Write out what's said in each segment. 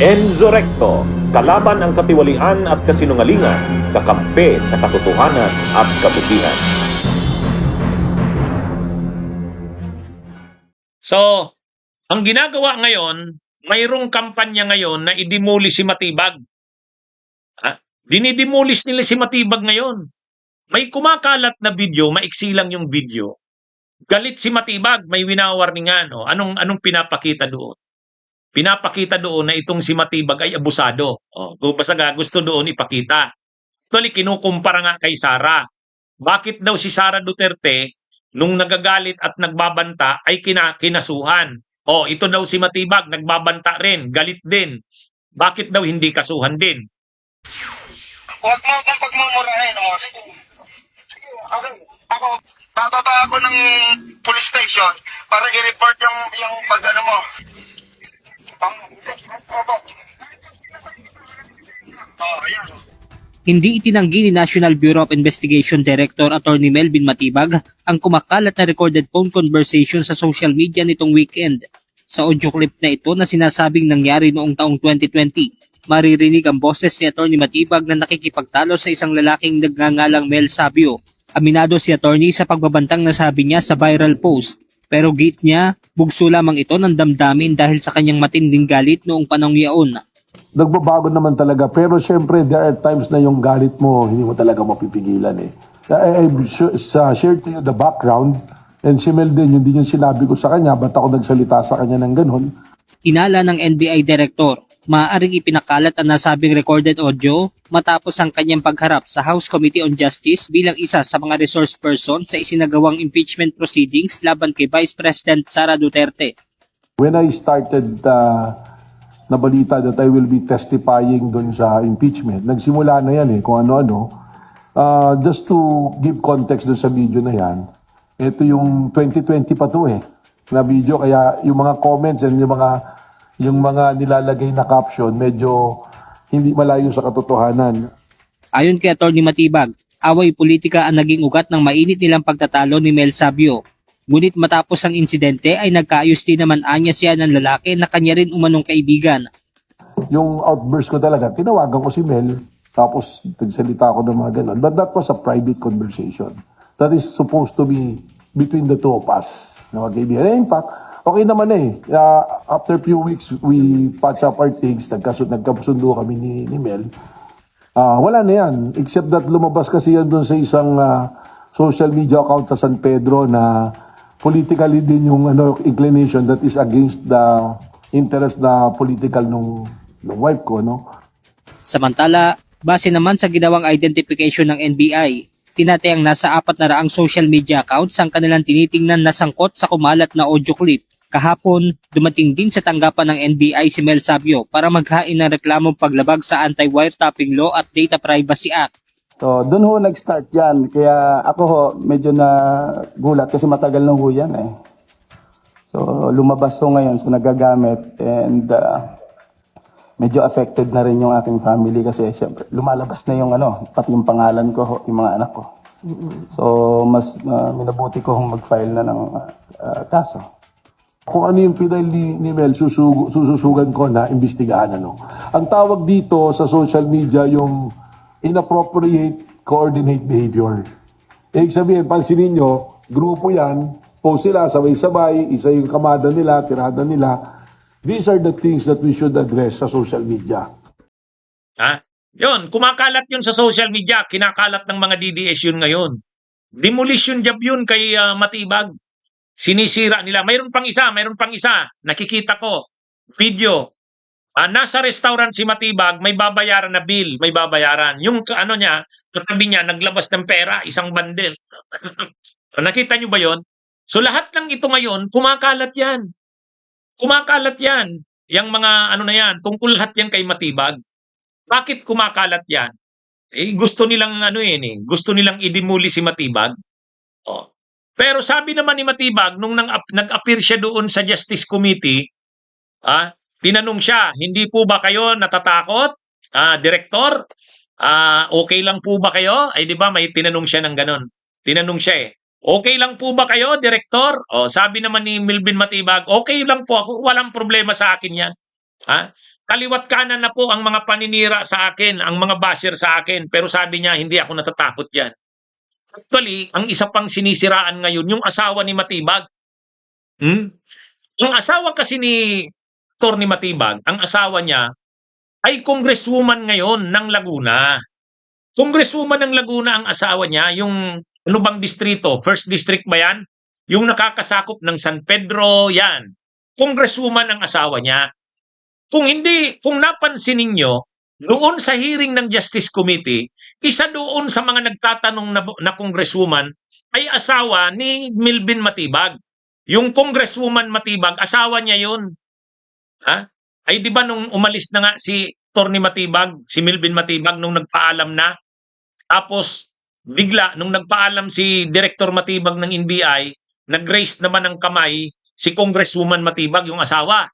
Enzo Recto, kalaban ang katiwalian at kasinungalingan, kakampi sa katotohanan at kabutihan. So, ang ginagawa ngayon, mayroong kampanya ngayon na idemolish si Matibag. Dinidemolish nila si Matibag ngayon. May kumakalat na video, maiksi lang yung video. Galit si Matibag, may winawarningan. O, anong pinapakita doon? Pinapakita doon na itong si Matibag ay abusado. O, basta gusto doon ipakita. Actually, kinukumpara nga kay Sara. Bakit daw si Sara Duterte, nung nagagalit at nagbabanta, ay kinasuhan? O, ito daw si Matibag, nagbabanta rin, galit din. Bakit daw hindi kasuhan din? Huwag mo akong pagmumurahin. O, sige. Sige, okay. Ako, bababa ako ng police station para i-report yung pag-ano mo. Ayan. Hindi itinanggi ni National Bureau of Investigation Director Attorney Melvin Matibag ang kumakalat na recorded phone conversation sa social media nitong weekend. Sa audio clip na ito na sinasabing nangyari noong taong 2020, maririnig ang boses ni Attorney Matibag na nakikipagtalo sa isang lalaking nagngangalang Mel Sabio. Aminado si Attorney sa pagbabantang nasabi niya sa viral post. Pero gate niya, bugso lamang ito ng damdamin dahil sa kanyang matinding galit noong panahong yaon. Nagbabago naman talaga, pero syempre there are times na yung galit mo hindi mo talaga mapipigilan eh. I've shared to you the background, and si Mel din, yun din yung sinabi ko sa kanya, ba't ako nagsalita sa kanya ng ganun. Inala ng NBI Director, maaaring ipinakalat ang nasabing recorded audio matapos ang kanyang pagharap sa House Committee on Justice bilang isa sa mga resource person sa isinagawang impeachment proceedings laban kay Vice President Sara Duterte. When I started na balita that I will be testifying dun sa impeachment, nagsimula na yan eh, kung ano-ano. Just to give context dun sa video na yan, ito yung 2020 pa to eh, na video, kaya yung mga comments and yung mga nilalagay na caption, medyo hindi malayo sa katotohanan. Ayon kay Atty. Matibag, away politika ang naging ugat ng mainit nilang pagtatalo ni Mel Sabio. Ngunit matapos ang insidente ay nagkaayos din naman anya siya ng lalaki na kanya rin umanong kaibigan. Yung outburst ko talaga, tinawagan ko si Mel, tapos nagsalita ako ng mga ganun. But that was a private conversation. That is supposed to be between the two of us. Na magkaibigan. In fact, okay naman eh. After few weeks, we patch up our things. Nagkasundo kami ni Mel. Wala na yan. Except that lumabas kasi yan doon sa isang social media account sa San Pedro na politically din yung inclination that is against the interest na political nung wife ko, no? Samantala, base naman sa ginawang identification ng NBI, tinatayang nasa 400 social media accounts ang kanilang tinitingnan na sangkot sa kumalat na audio clip. Kahapon, dumating din sa tanggapan ng NBI si Mel Sabio para maghain ng reklamong paglabag sa Anti-Wiretapping Law at Data Privacy Act. So, doon ho nag-start yan. Kaya ako ho, medyo na gulat kasi matagal na ho yan eh. So, lumabas ho ngayon, so nagagamit and medyo affected na rin yung aking family kasi syempre lumalabas na yung pati yung pangalan ko ho, yung mga anak ko. So, mas minabuti ko hong mag-file na ng kaso. Kung ano yung pinal ni Mel, sususugan ko na imbestigahan. Ang tawag dito sa social media yung inappropriate coordinate behavior. Ibig sabihin, pansinin nyo, grupo yan, post sila, sabay-sabay, isa yung kamada nila, tirada nila. These are the things that we should address sa social media. Yun, kumakalat yun sa social media, kinakalat ng mga DDS yun ngayon. Demolition job yun kay Matibag. Sinisira nila. Mayroon pang isa, nakikita ko, video. Nasa restaurant si Matibag, may babayaran na bill, may babayaran. Yung niya, katabi niya, naglabas ng pera, isang bundle. Nakita niyo ba yon? So lahat ng ito ngayon, kumakalat yan. Kumakalat yan. Yang mga na yan, tungkol lahat yan kay Matibag. Bakit kumakalat yan? Gusto nilang gusto nilang idemoli si Matibag. Pero sabi naman ni Matibag, nung nag-appear siya doon sa Justice Committee, tinanong siya, hindi po ba kayo natatakot? Director, okay lang po ba kayo? Ay di ba may tinanong siya ng ganon. Tinanong siya okay lang po ba kayo, Director? Sabi naman ni Melvin Matibag, okay lang po ako, walang problema sa akin yan. kaliwat kanan na po ang mga paninira sa akin, ang mga basher sa akin. Pero sabi niya, hindi ako natatakot yan. Actually, ang isa pang sinisiraan ngayon, yung asawa ni Matibag. Ang asawa kasi ni Atty. Matibag, ang asawa niya ay congresswoman ngayon ng Laguna. Congresswoman ng Laguna ang asawa niya, yung ano bang distrito? First district ba yan? Yung nakakasakop ng San Pedro, yan. Congresswoman ang asawa niya. Kung napansin ninyo, doon sa hearing ng Justice Committee, isa doon sa mga nagtatanong na congresswoman ay asawa ni Milvin Matibag. Yung congresswoman Matibag, asawa niya yun. Ha? Ay di ba nung umalis na nga si Atty. Matibag, si Milvin Matibag, nung nagpaalam na, tapos bigla, nung nagpaalam si Director Matibag ng NBI, nag-raise naman ng kamay si Congresswoman Matibag, yung asawa.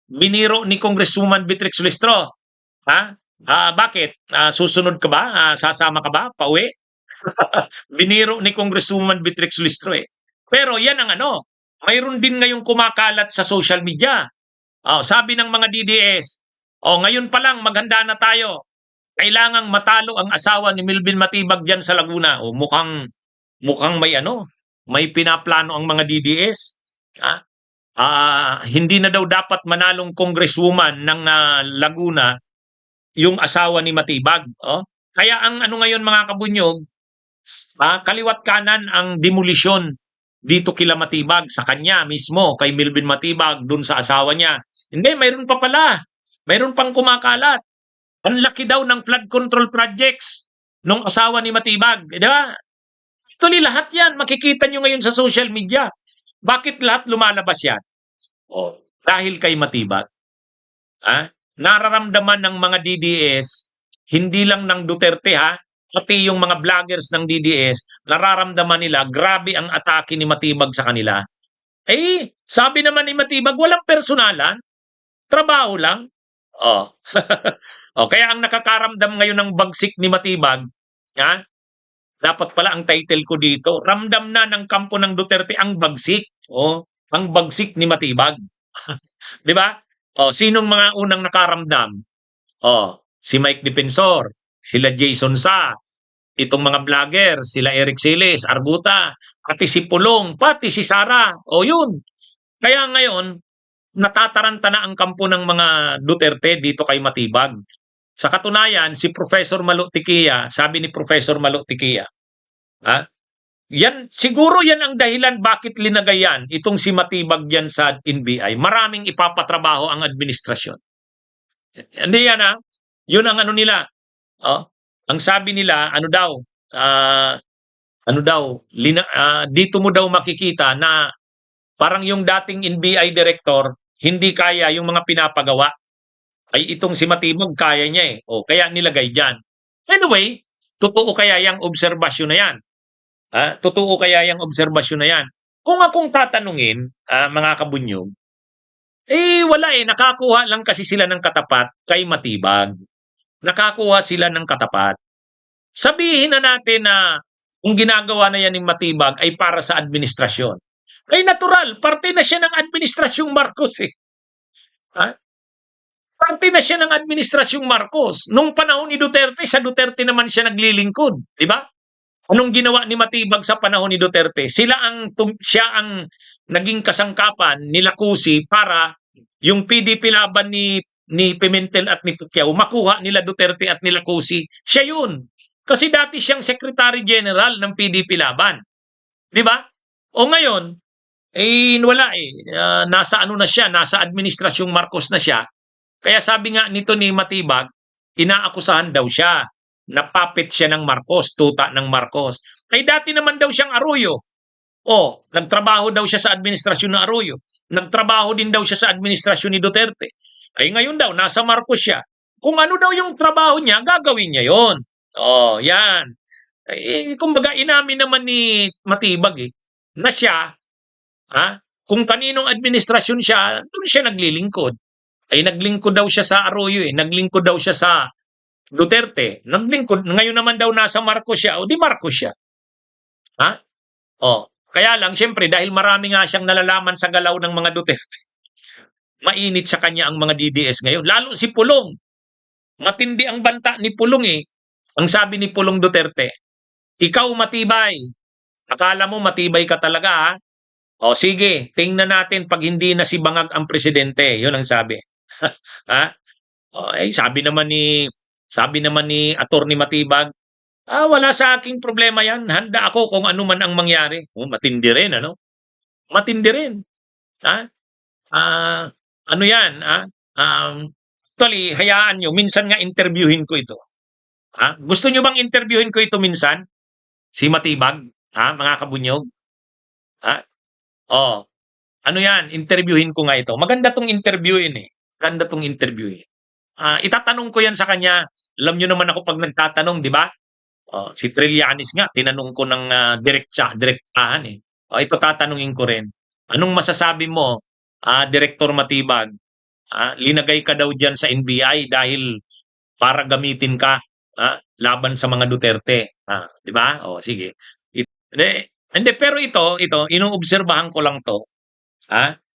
Biniro ni Congresswoman Beatrix Listro. Ha? Bakit? Susunod ka ba? Sasama ka ba? Pauwi? Biniro ni Congresswoman Beatrix Listro eh. Pero yan ang mayroon din ngayong kumakalat sa social media. Sabi ng mga DDS, ngayon pa lang maghanda na tayo. Kailangang matalo ang asawa ni Milvin Matibag diyan sa Laguna. Mukhang may pinaplano ang mga DDS. Hindi na daw dapat manalong congresswoman ng Laguna yung asawa ni Matibag. Kaya ang ngayon mga kabunyog, kaliwat kanan ang demolisyon dito kila Matibag, sa kanya mismo, kay Milvin Matibag, dun sa asawa niya. Hindi, mayroon pa pala. Mayroon pang kumakalat. Ang laki daw ng flood control projects nung asawa ni Matibag. Di ba? Actually, lahat yan. Makikita nyo ngayon sa social media. Bakit lahat lumalabas yan? Dahil kay Matibag. Nararamdaman ng mga DDS, hindi lang ng Duterte pati yung mga vloggers ng DDS, nararamdaman nila, grabe ang atake ni Matibag sa kanila. Sabi naman ni Matibag, walang personalan, trabaho lang. Kaya ang nakakaramdam ngayon ng bagsik ni Matibag, dapat pala ang title ko dito, ramdam na ng kampo ng Duterte ang bagsik. Ang bagsik ni Matibag. Di ba? Sinong mga unang nakaramdam? Si Mike Defensor, sila Jason Sa, itong mga vlogger, sila Eric Siles, Arguta, pati si Pulong, pati si Sara. Yun. Kaya ngayon, natataranta na ang kampo ng mga Duterte dito kay Matibag. Sa katunayan, si Professor Malo Tiquia, sabi ni Professor Malo Tiquia, siguro yan ang dahilan bakit linagay yan, itong si Matibag yan sa NBI. Maraming ipapatrabaho ang administrasyon. Hindi yan yun ang nila. Ang sabi nila, dito mo daw makikita na parang yung dating NBI director, hindi kaya yung mga pinapagawa. Ay itong si Matibag, kaya niya kaya nilagay dyan. Anyway, totoo kaya yung obserbasyon na yan? Totoo kaya yung obserbasyon na yan? Kung akong tatanungin, mga kabunyog, wala nakakuha lang kasi sila ng katapat kay Matibag. Nakakuha sila ng katapat. Sabihin na natin na kung ginagawa na yan ng Matibag ay para sa administrasyon. Ay natural, parte na siya ng administrasyong Marcos Parte na siya ng administrasyong Marcos. Nung panahon ni Duterte, sa Duterte naman siya naglilingkod. Di ba? Anong ginawa ni Matibag sa panahon ni Duterte? Siya ang naging kasangkapan ni Lacusi para yung PDP laban ni Pimentel at ni Pacquiao makuha nila Duterte at ni Lacusi. Siya yun. Kasi dati siyang Secretary General ng PDP laban. Di ba? Ngayon, wala nasa na siya, nasa administrasyong Marcos na siya. Kaya sabi nga nito ni Matibag, inaakusahan daw siya. Napapit siya ng Marcos, tuta ng Marcos. Dati naman daw siyang Arroyo. Nagtrabaho daw siya sa administrasyon ng Arroyo. Nagtrabaho din daw siya sa administrasyon ni Duterte. Ngayon daw, nasa Marcos siya. Kung ano daw yung trabaho niya, gagawin niya yon. Yan. Kumbaga, inamin naman ni Matibag na siya, kung kaninong administrasyon siya, doon siya naglilingkod. Naglingkod daw siya sa Arroyo naglingkod daw siya sa Duterte. Naglingkod. Ngayon naman daw nasa Marcos siya. Di Marcos siya. Kaya lang, syempre, dahil marami nga siyang nalalaman sa galaw ng mga Duterte, mainit sa kanya ang mga DDS ngayon. Lalo si Pulong. Matindi ang banta ni Pulong eh. Ang sabi ni Pulong Duterte, ikaw matibay. Akala mo matibay ka talaga ha? O sige, tingnan natin pag hindi na si Bangag ang presidente. Yun ang sabi. Ha? O, sabi naman ni Attorney Matibag, wala sa aking problema yan. Handa ako kung ano man ang mangyari. Matindi rin, ano? Matindi rin. Ha? Ano yan? Actually, hayaan nyo. Minsan nga interviewin ko ito. Ha? Gusto nyo bang interviewin ko ito minsan? Si Matibag? Ha? Mga kabunyog? Ha? Ano yan? Interviewin ko nga ito. Maganda tong interviewin eh. Maganda tong interviewin. Itatanong ko yan sa kanya. Alam nyo naman ako pag nagtatanong, di ba? Si Trillanes nga, tinanong ko ng direktahan eh. Ito tatanungin ko rin. Anong masasabi mo, Direktor Matibag? Linagay ka daw dyan sa NBI dahil para gamitin ka laban sa mga Duterte. Di ba? Sige. Hindi, pero ito, inuobserbahan ko lang to.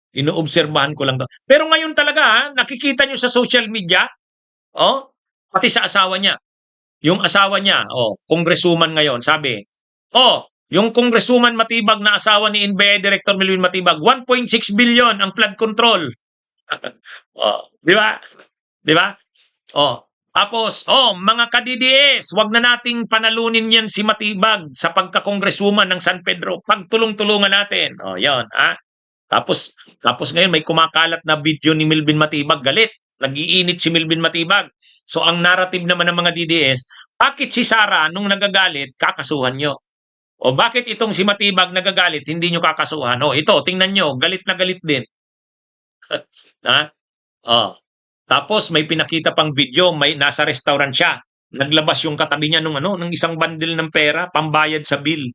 Inuobserbahan ko lang to. Pero ngayon talaga, nakikita nyo sa social media, pati sa asawa niya. Yung asawa niya, congresswoman ngayon, sabi, yung congresswoman Matibag na asawa ni NBI Director Melvin Matibag, 1.6 billion ang flood control. Di ba? Di ba? Tapos, mga ka-DDS, wag na nating panalunin yan si Matibag sa pagka-congresswoman ng San Pedro. Pagtulong-tulungan natin. Yan, Tapos ngayon may kumakalat na video ni Melvin Matibag, galit. Nag-iinit si Melvin Matibag. So ang narrative naman ng mga DDS, bakit si Sara nung nagagalit, kakasuhan nyo? O bakit itong si Matibag nagagalit, hindi nyo kakasuhan? Ito, tingnan nyo, galit na galit din. Tapos may pinakita pang video, may nasa restaurant siya. Naglabas yung katabi niya ng isang bundle ng pera, pambayad sa bill.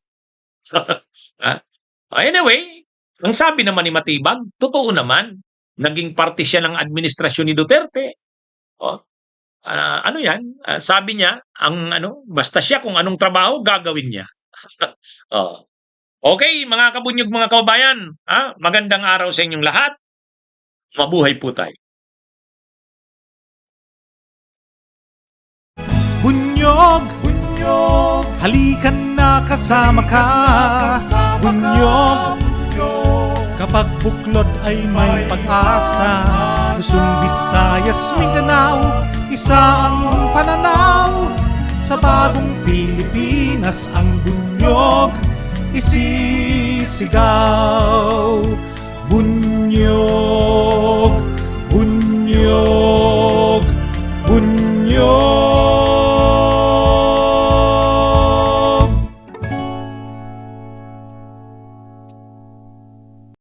Anyway, ang sabi naman ni Matibag, totoo naman, naging parte siya ng administrasyon ni Duterte. Ano yan? Sabi niya, basta siya kung anong trabaho, gagawin niya. Okay, mga kabunyog, mga kababayan, magandang araw sa inyong lahat. Mabuhay po tayo. Bunyog, halikan na kasama ka. Bunyog, kapag buklod ay may pag-asa. Luzon, Visayas, Mindanao, isa ang pananaw. Sa bagong Pilipinas ang bunyog isisigaw. Bunyog.